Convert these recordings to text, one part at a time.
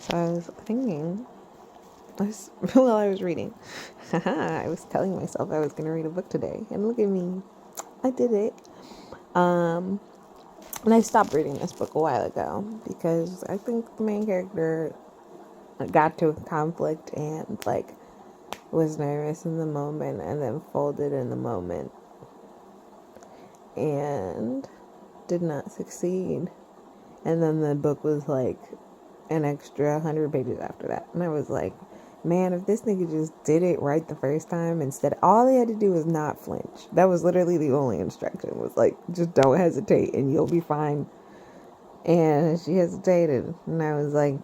So I was thinking, while I was reading, I was telling myself I was going to read a book today, and look at me, I did it. And I stopped reading this book a while ago because I think the main character got to a conflict and was nervous in the moment and then folded in the moment and did not succeed. And then the book was like an extra 100 pages after that. And I was like, man, if this nigga just did it right the first time, instead, all he had to do was not flinch. That was literally the only instruction, was like, just don't hesitate and you'll be fine. And she hesitated. And I was like,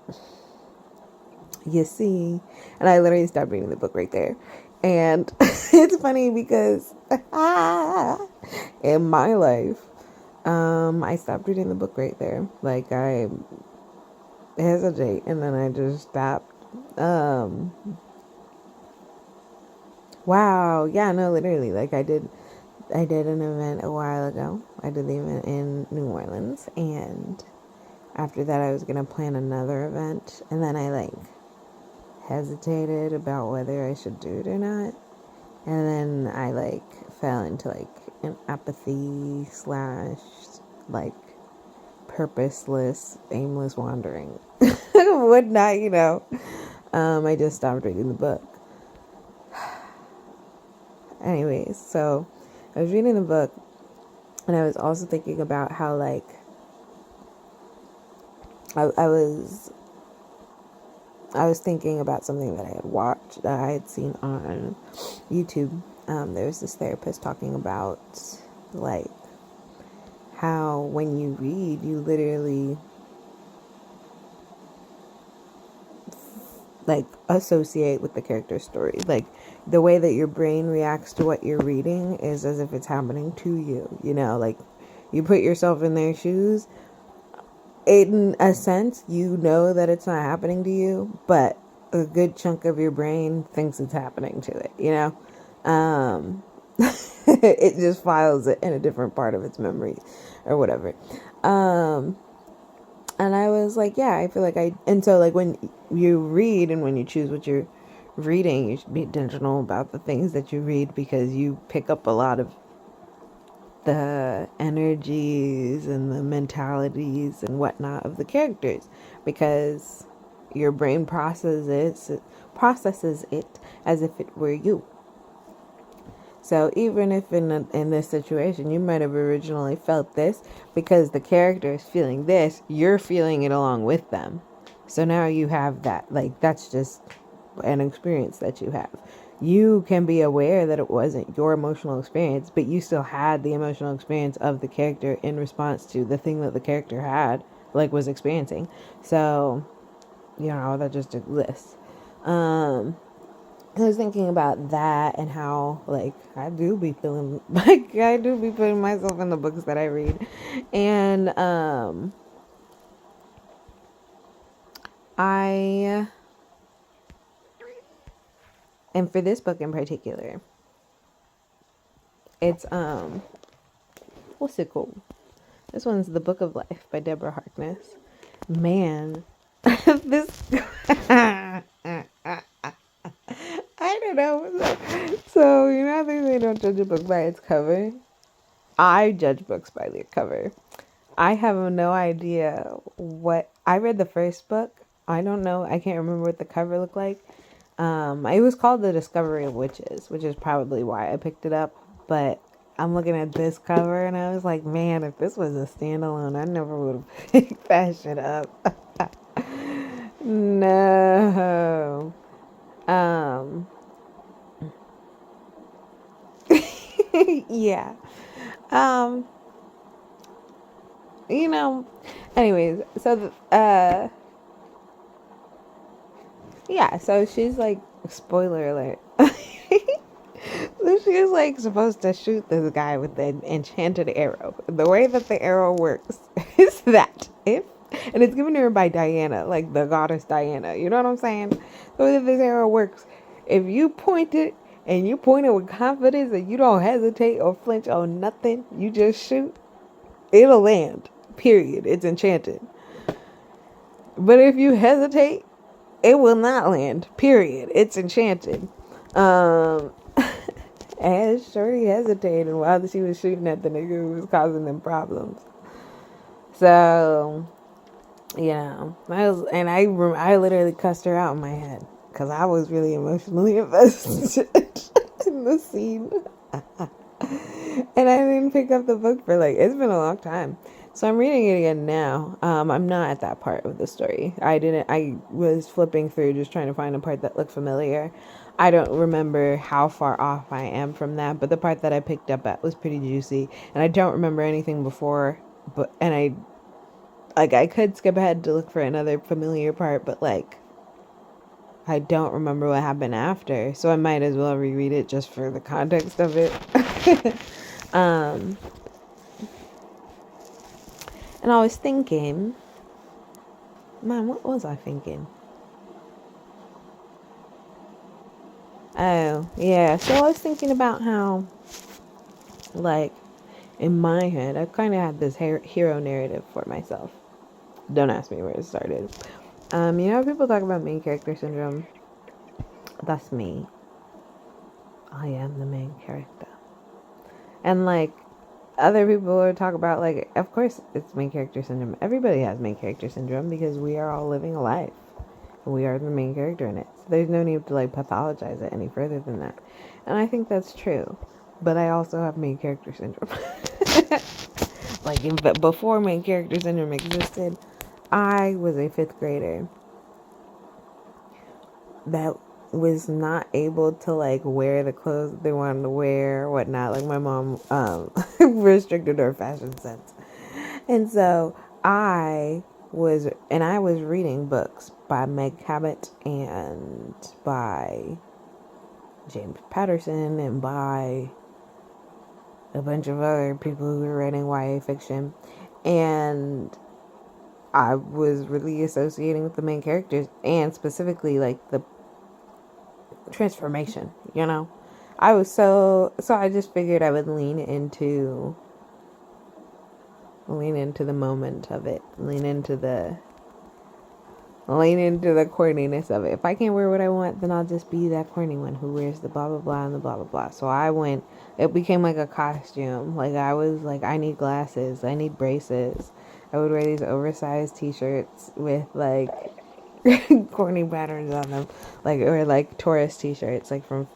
you see. And I literally stopped reading the book right there. And it's funny because in my life, I stopped reading the book right there. Like, I hesitate and then I just stopped. Wow, yeah, no, literally, like I did an event a while ago. I did the event in New Orleans, and after that I was gonna plan another event, and then I hesitated about whether I should do it or not, and then I fell into an apathy / purposeless, aimless wandering. Would not, I just stopped reading the book. Anyways, so I was reading the book, and I was also thinking about how I was thinking about something that I had watched, that I had seen on YouTube. There was this therapist talking about how when you read, you literally associate with the character's story. Like, the way that your brain reacts to what you're reading is as if it's happening to you, you put yourself in their shoes. In a sense, that it's not happening to you, but a good chunk of your brain thinks it's happening to it, it just files it in a different part of its memory or whatever. And I was like, yeah, I feel and so when you read and when you choose what you're reading, you should be intentional about the things that you read, because you pick up a lot of the energies and the mentalities and whatnot of the characters, because your brain processes it as if it were you. So even if in this situation you might have originally felt this, because the character is feeling this, you're feeling it along with them. So now you have that, that's just an experience that you have. You can be aware that it wasn't your emotional experience, but you still had the emotional experience of the character in response to the thing that the character had, was experiencing. So, that just exists. I was thinking about that and how, I do be feeling, I do be putting myself in the books that I read. And, and for this book in particular, it's, what's it called? This one's The Book of Life by Deborah Harkness. Man, this, I don't know. So, how they don't judge a book by its cover? I judge books by their cover. I have no idea I read the first book. I don't know. I can't remember what the cover looked like. It was called The Discovery of Witches, which is probably why I picked it up. But I'm looking at this cover and I was like, man, if this was a standalone, I never would have picked that shit up. No. Yeah. Anyways, so, yeah, so she's spoiler alert. So she's supposed to shoot this guy with an enchanted arrow. The way that the arrow works is that and it's given to her by Diana, the goddess Diana, you know what I'm saying? The way that this arrow works, if you point it and you point it with confidence and you don't hesitate or flinch on nothing, you just shoot, it'll land, period. It's enchanted. But if you hesitate It will not land. Period. It's enchanted. Um, and Shorty hesitated while she was shooting at the nigga who was causing them problems. So, I literally cussed her out in my head because I was really emotionally invested in the scene. And I didn't pick up the book for it's been a long time. So I'm reading it again now. I'm not at that part of the story. I was flipping through just trying to find a part that looked familiar. I don't remember how far off I am from that, but the part that I picked up at was pretty juicy. And I don't remember anything before, I could skip ahead to look for another familiar part, but I don't remember what happened after. So I might as well reread it just for the context of it. And I was thinking, man, what was I thinking? Oh, yeah. So I was thinking about how, in my head, I kind of had this hero narrative for myself. Don't ask me where it started. People talk about main character syndrome. That's me. I am the main character. And, other people would talk about, of course it's main character syndrome. Everybody has main character syndrome because we are all living a life. And we are the main character in it. So there's no need to, pathologize it any further than that. And I think that's true. But I also have main character syndrome. Before main character syndrome existed, I was a 5th grader that was not able to wear the clothes they wanted to wear or whatnot. My mom restricted her fashion sense. And so I was reading books by Meg Cabot and by James Patterson and by a bunch of other people who were writing YA fiction. And I was really associating with the main characters and specifically the transformation, I was so I just figured I would lean into the moment of it, lean into the corniness of it. If I can't wear what I want, then I'll just be that corny one who wears the blah blah blah and the blah blah blah. So it became like a costume. I was I need glasses, I need braces. I would wear these oversized t-shirts with corny patterns on them, or tourist t-shirts, from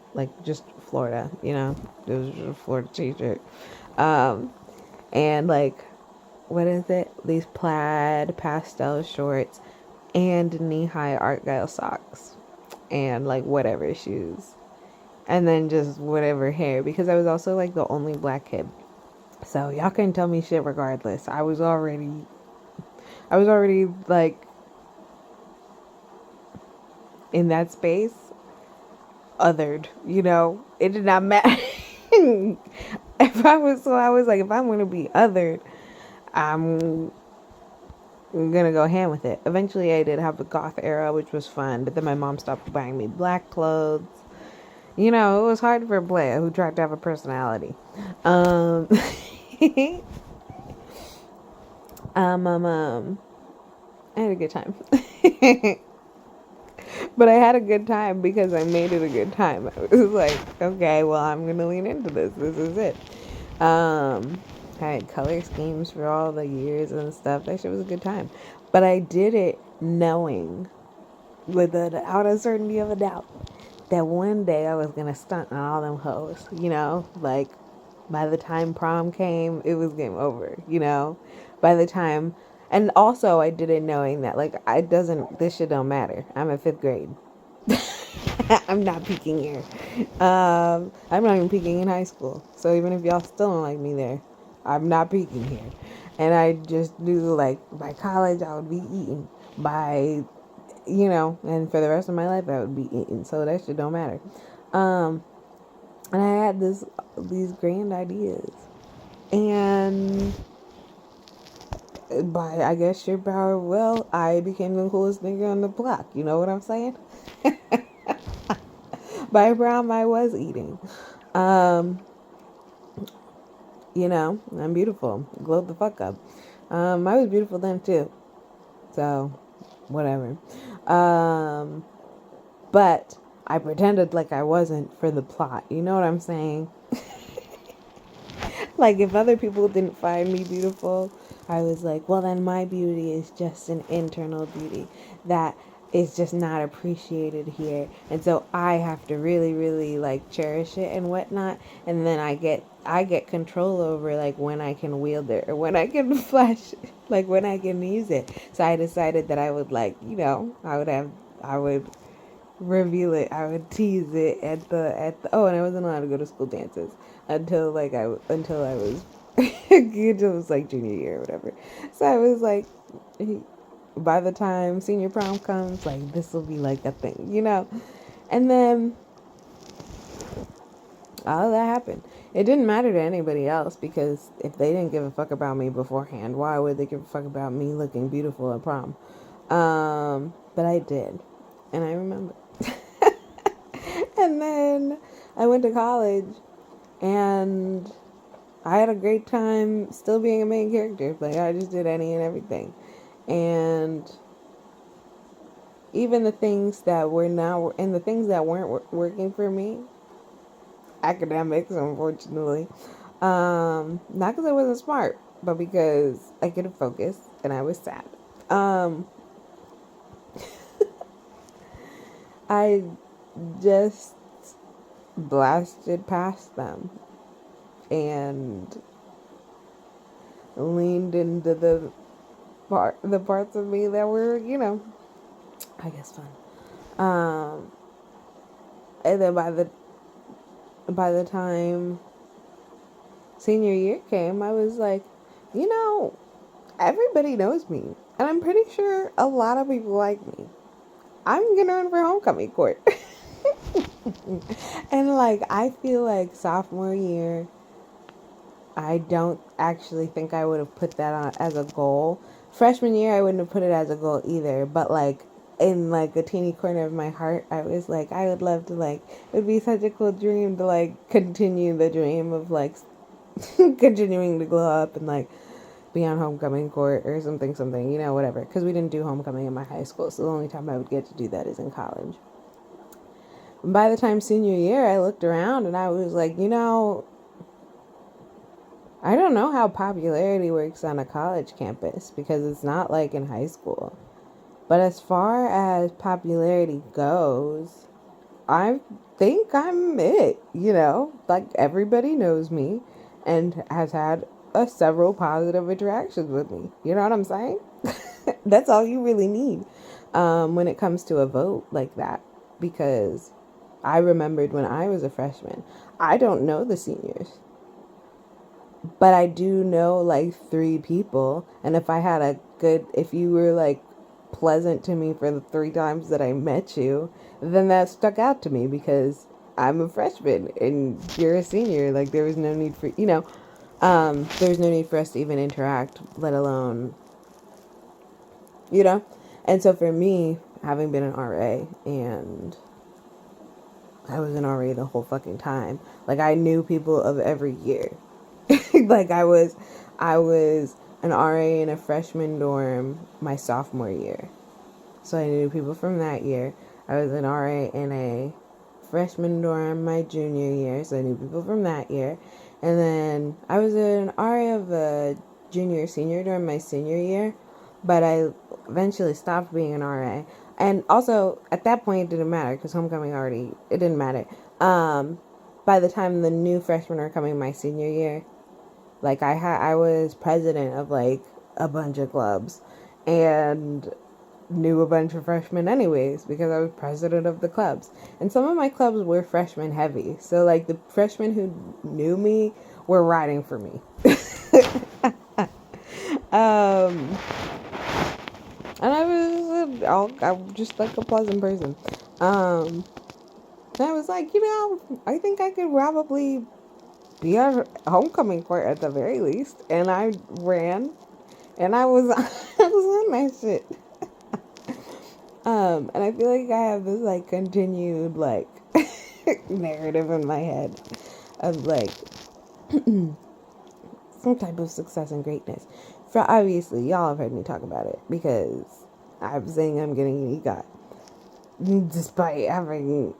just Florida, it was just a Florida t-shirt, and what is it? These plaid pastel shorts and knee-high Argyle socks, and whatever shoes, and then just whatever hair, because I was also the only black kid, so y'all couldn't tell me shit regardless. I was already in that space, othered, it did not matter. If I'm going to be othered, I'm going to go ham with it. Eventually I did have a goth era, which was fun, but then my mom stopped buying me black clothes. It was hard for Blair, who tried to have a personality. I had a good time. But I had a good time because I made it a good time. I was okay, well, I'm going to lean into this. This is it. I had color schemes for all the years and stuff. That shit was a good time. But I did it knowing, with the outer certainty of a doubt, that one day I was going to stunt on all them hoes. By the time prom came, it was game over. By the time... And also, I did it knowing that, this shit don't matter. I'm in 5th grade. I'm not peaking here. I'm not even peaking in high school. So even if y'all still don't like me there, I'm not peaking here. And I just knew, by college, I would be eating. And for the rest of my life, I would be eating. So that shit don't matter. And I had these grand ideas. And... by, I guess, sheer power of will, I became the coolest nigga on the block. You know what I'm saying? By prom, I was eating. I'm beautiful. Glowed the fuck up. I was beautiful then, too. So, whatever. But I pretended like I wasn't for the plot. You know what I'm saying? Like, if other people didn't find me beautiful, I was like, well, then my beauty is just an internal beauty that is just not appreciated here. And so I have to really, really like cherish it and whatnot. And then I get control over like when I can wield it or when I can flash, like when I can use it. So I decided that I would like, I would reveal it. I would tease it at the and I wasn't allowed to go to school dances until I was until it was like junior year or whatever. So I was like, by the time senior prom comes, like this will be like a thing, And then all of that happened. It didn't matter to anybody else because if they didn't give a fuck about me beforehand, why would they give a fuck about me looking beautiful at prom? But I did, and I remember. And then I went to college and I had a great time still being a main character. Like, I just did any and everything. And even the things that were now, and the things that weren't working for me, academics, unfortunately, not because I wasn't smart, but because I couldn't focus and I was sad. I just blasted past them and leaned into the parts of me that were, I guess fun. And then by the time senior year came, I was like, everybody knows me, and I'm pretty sure a lot of people like me. I'm gonna run for homecoming court. And like, I feel like sophomore year, I don't actually think I would have put that on as a goal. Freshman year, I wouldn't have put it as a goal either. But like in like a teeny corner of my heart, I was like, I would love to like. It would be such a cool dream to like continue the dream of like continuing to glow up and like be on homecoming court or something, whatever. Because we didn't do homecoming in my high school, so the only time I would get to do that is in college. And by the time senior year, I looked around and I was like, I don't know how popularity works on a college campus because it's not like in high school. But as far as popularity goes, I think I'm it, Like everybody knows me and has had several positive interactions with me. You know what I'm saying? That's all you really need when it comes to a vote like that. Because I remembered when I was a freshman, I don't know the seniors. But I do know like 3 people. And if you were like pleasant to me for the 3 times that I met you, then that stuck out to me because I'm a freshman and you're a senior. Like there was no need for, there was no need for us to even interact, let alone, you know? And so for me, having been an RA and I was an RA the whole fucking time, like I knew people of every year. Like I was an RA in a freshman dorm my sophomore year. So I knew people from that year. I was an RA in a freshman dorm my junior year, so I knew people from that year. And then I was an RA of a junior senior dorm my senior year, but I eventually stopped being an RA. And also at that point it didn't matter because homecoming it didn't matter. By the time the new freshmen are coming my senior year, like I was president of like a bunch of clubs and knew a bunch of freshmen anyways because I was president of the clubs. And some of my clubs were freshman heavy. So like the freshmen who knew me were riding for me. And I'm just like a pleasant person. And I was like, I think I could probably be a homecoming court at the very least. And I ran and I was I was on that shit. And I feel like I have this like continued like narrative in my head of like some type of success and greatness. For obviously y'all have heard me talk about it because I'm saying I'm getting an EGOT. despite having,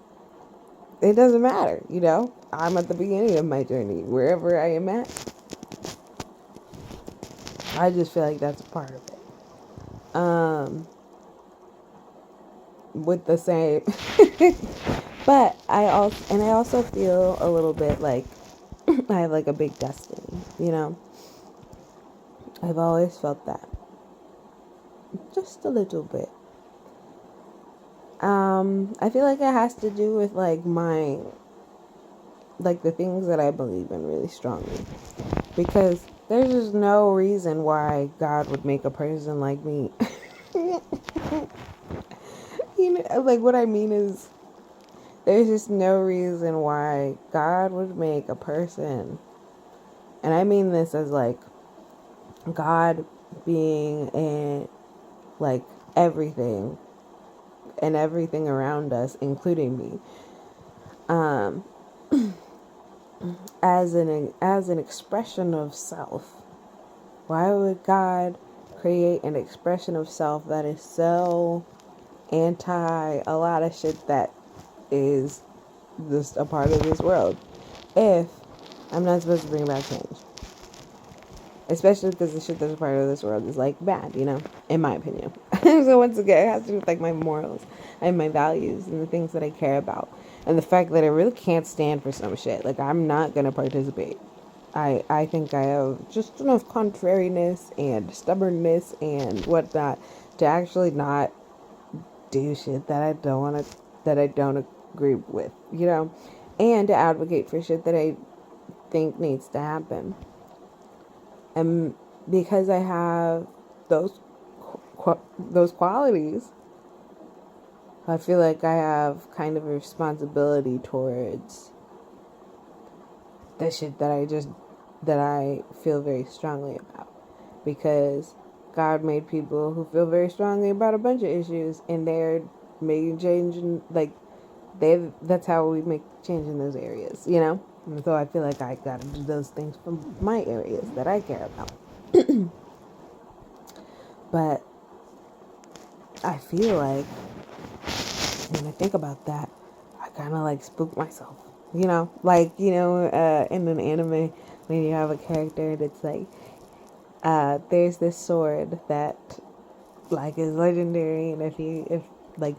it doesn't matter, you know? I'm at the beginning of my journey. Wherever I am at, I just feel like that's a part of it. With the same, but I also feel a little bit like I have like a big destiny, you know? I've always felt that. Just a little bit. I feel like it has to do with like like the things that I believe in really strongly. Because there's just no reason why God would make a person like me. You know, like what I mean is, there's just no reason why God would make a person, and I mean this as like God being in like everything and everything around us, including me, um, as an expression of self. Why would God create an expression of self that is so anti a lot of shit that is just a part of this world if I'm not supposed to bring about change? Especially because the shit that's a part of this world is like bad, you know, in my opinion. So once again, it has to do with like my morals and my values and the things that I care about. And the fact that I really can't stand for some shit. Like, I'm not going to participate. I think I have just enough contrariness and stubbornness and whatnot to actually not do shit that I don't want to, that I don't agree with, you know, and to advocate for shit that I think needs to happen. And because I have those those qualities, I feel like I have kind of a responsibility towards the shit that I feel very strongly about. Because God made people who feel very strongly about a bunch of issues, and they're making change, and like that's how we make change in those areas, you know? And so I feel like I gotta do those things from my areas that I care about. But I feel like when I think about that, I kind of like spook myself. You know, like, you know, in an anime, when you have a character that's like, there's this sword that like is legendary, and if like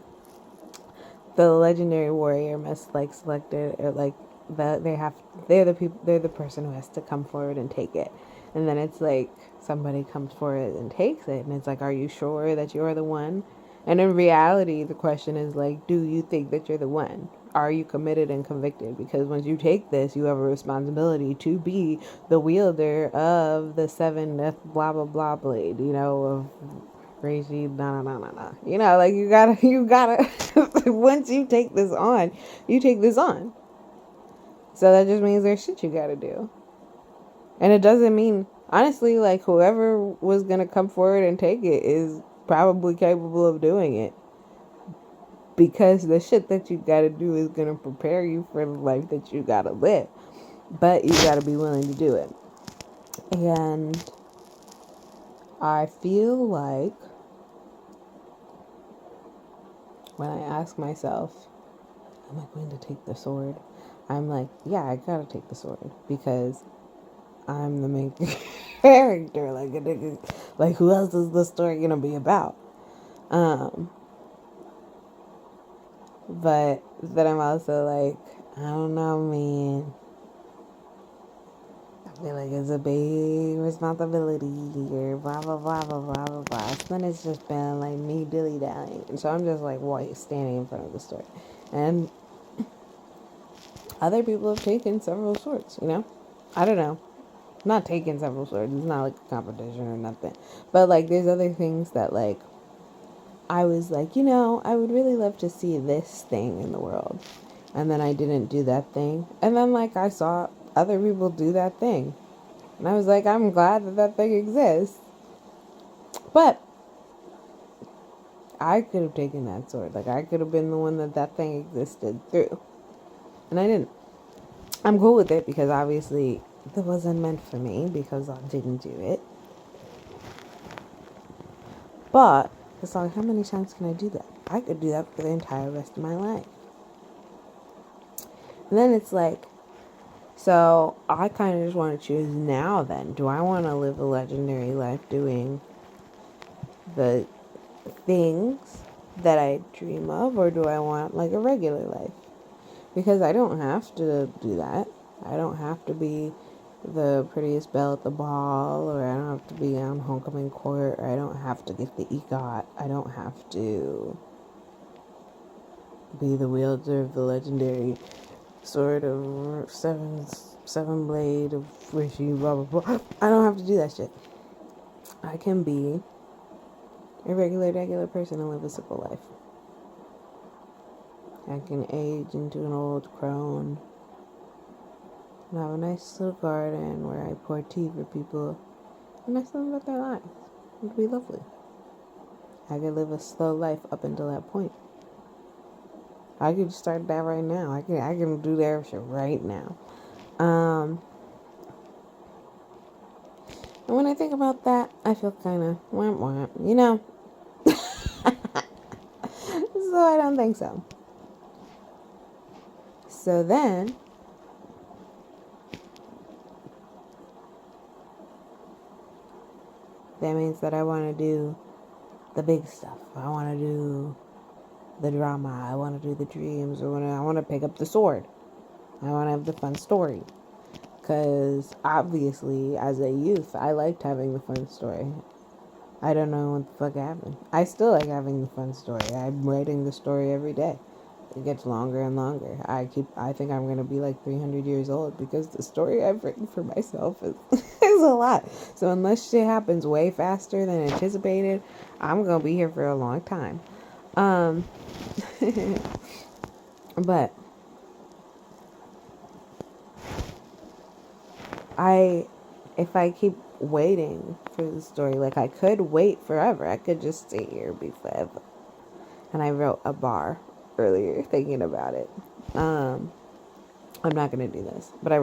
the legendary warrior must like select it, or like they're the person who has to come forward and take it. And then it's like somebody comes forward and takes it, and it's like, are you sure that you're the one? And in reality, the question is like, do you think that you're the one? Are you committed and convicted? Because once you take this, you have a responsibility to be the wielder of the seven blah blah blah blade, you know, of Reishi, nah. You know, like you gotta, once you take this on, you take this on. So that just means there's shit you gotta do. And it doesn't mean, honestly, like whoever was gonna come forward and take it is probably capable of doing it. Because the shit that you gotta do is gonna prepare you for the life that you gotta live. But you gotta be willing to do it. And I feel like when I ask myself, am I going to take the sword? I'm like, yeah, I gotta take the sword because I'm the main character. Like a nigga, like who else is the story gonna be about? But then I'm also like, I don't know, man. I feel like it's a big responsibility here, blah blah blah blah blah blah blah. So then it's just been like me dilly dallying, and so I'm just like white standing in front of the store, and other people have taken several swords. You know, I don't know, not taken several swords. It's not like a competition or nothing, but like there's other things that like I was like, you know, I would really love to see this thing in the world, and then I didn't do that thing, and then like I saw other people do that thing. And I was like, I'm glad that that thing exists. But I could have taken that sword. Like, I could have been the one that that thing existed through. And I didn't. I'm cool with it because obviously it wasn't meant for me because I didn't do it. But It's like, how many times can I do that? I could do that for the entire rest of my life. And then it's like, so I kind of just want to choose now then. Do I want to live a legendary life doing the things that I dream of, or do I want like a regular life? Because I don't have to do that. I don't have to be the prettiest belle at the ball, or I don't have to be on homecoming court, or I don't have to get the EGOT. I don't have to be the wielder of the legendary sword of seven blade of Rishi, blah blah blah. I don't have to do that shit. I can be a regular person and live a simple life. I can age into an old crone and have a nice little garden where I pour tea for people and ask them about their lives. It would be lovely. I could live a slow life up until that point. I could start that right now. I can do that shit right now. And when I think about that, I feel kind of womp womp, you know? So I don't think so. So then, that means that I want to do the big stuff. I want to do the drama. I want to do the dreams. I want to pick up the sword. I want to have the fun story. Because obviously, as a youth, I liked having the fun story. I don't know what the fuck happened. I still like having the fun story. I'm writing the story every day. It gets longer and longer. I think I'm going to be like 300 years old because the story I've written for myself is, is a lot. So unless shit happens way faster than anticipated, I'm going to be here for a long time. But if I keep waiting for the story, like I could wait forever. I could just stay here and be forever. And I wrote a bar earlier thinking about it. I'm not gonna do this, but but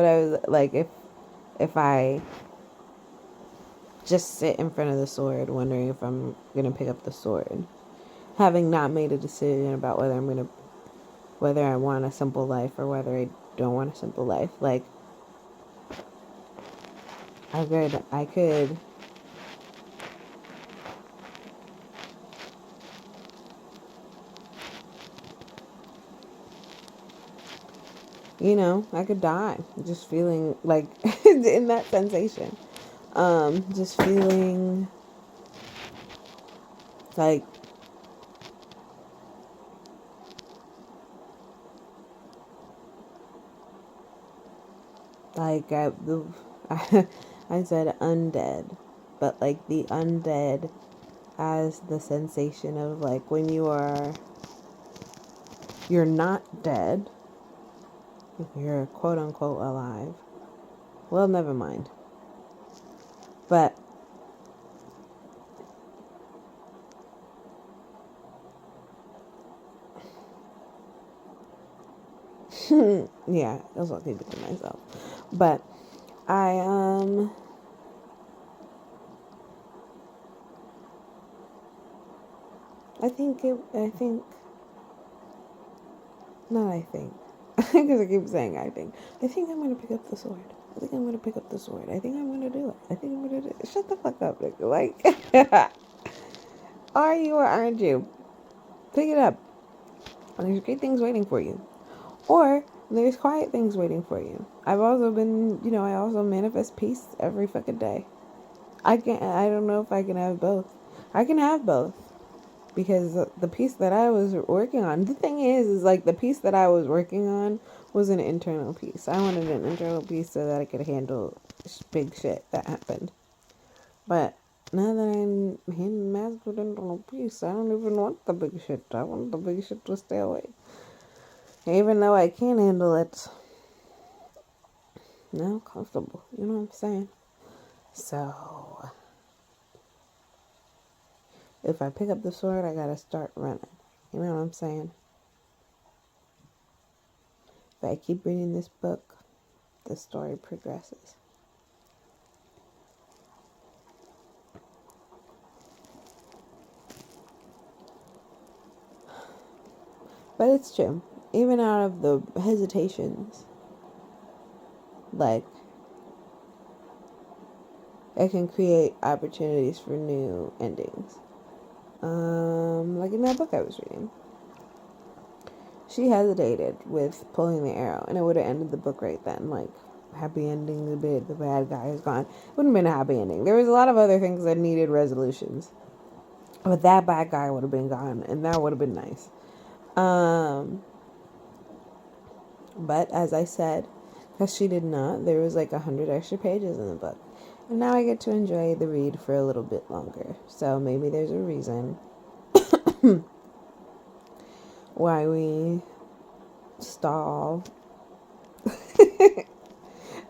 I was like, if I just sit in front of the sword, wondering if I'm gonna pick up the sword, having not made a decision about whether I want a simple life or whether I don't want a simple life, like I could I could die just feeling like in that sensation. Just feeling like I, I said undead, but like the undead as the sensation of like when you're not dead, you're quote unquote alive. Well, never mind. But yeah, that's what I keep it to myself. But I I think not I think because I keep saying I think I'm gonna pick up the sword. I think I'm gonna pick up the sword. I think I'm gonna do it. I think I'm gonna do it. Shut the fuck up, nigga. Like, are you or aren't you? Pick it up. There's great things waiting for you. Or there's quiet things waiting for you. I've also been, I also manifest peace every fucking day. I don't know if I can have both. I can have both. Because the piece that I was working on, the thing is like the piece that I was working on was an internal piece. I wanted an internal piece so that I could handle big shit that happened. But now that I'm handling massive internal piece, I don't even want the big shit. I want the big shit to stay away. Even though I can handle it, now comfortable. You know what I'm saying? So, if I pick up the sword, I gotta start running. You know what I'm saying? If I keep reading this book, the story progresses. But it's true. Even out of the hesitations, like, it can create opportunities for new endings. Like in that book I was reading. She hesitated with pulling the arrow, and it would have ended the book right then. Like, happy ending, the bad guy is gone. Wouldn't have been a happy ending. There was a lot of other things that needed resolutions. But that bad guy would have been gone, and that would have been nice. But as I said, because she did not, there was like 100 extra pages in the book. And now I get to enjoy the read for a little bit longer. So maybe there's a reason why we stall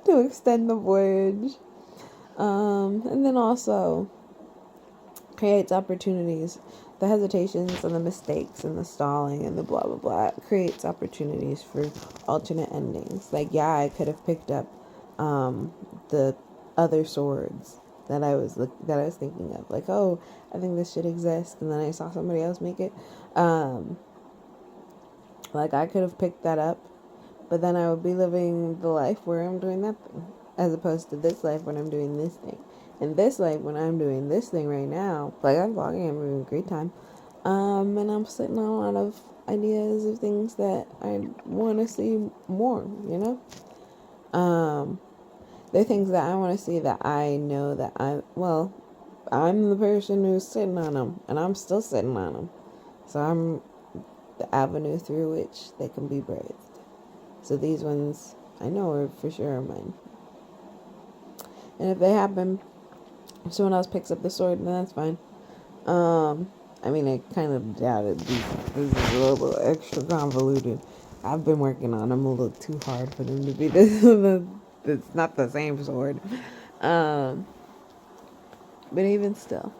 to extend the voyage. And then also creates opportunities. The hesitations and the mistakes and the stalling and the blah blah blah creates opportunities for alternate endings. Like, yeah, I could have picked up the other swords that I was thinking of. Like, oh, I think this should exist, and then I saw somebody else make it. Like, I could have picked that up, but then I would be living the life where I'm doing that thing, as opposed to this life when I'm doing this thing. In this life, when I'm doing this thing right now, like, I'm vlogging, I'm having a great time. And I'm sitting on a lot of ideas of things that I want to see more, you know? There are things that I want to see that I know that I'm the person who's sitting on them, and I'm still sitting on them. So I'm the avenue through which they can be birthed. So these ones, I know are for sure mine. And if they happen, if someone else picks up the sword, then that's fine. I mean, I kind of doubt it. This is a little bit extra convoluted. I've been working on them a little too hard for them to be this. It's not the same sword. But even still.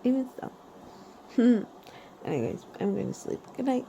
Even still. Anyways, I'm going to sleep. Good night.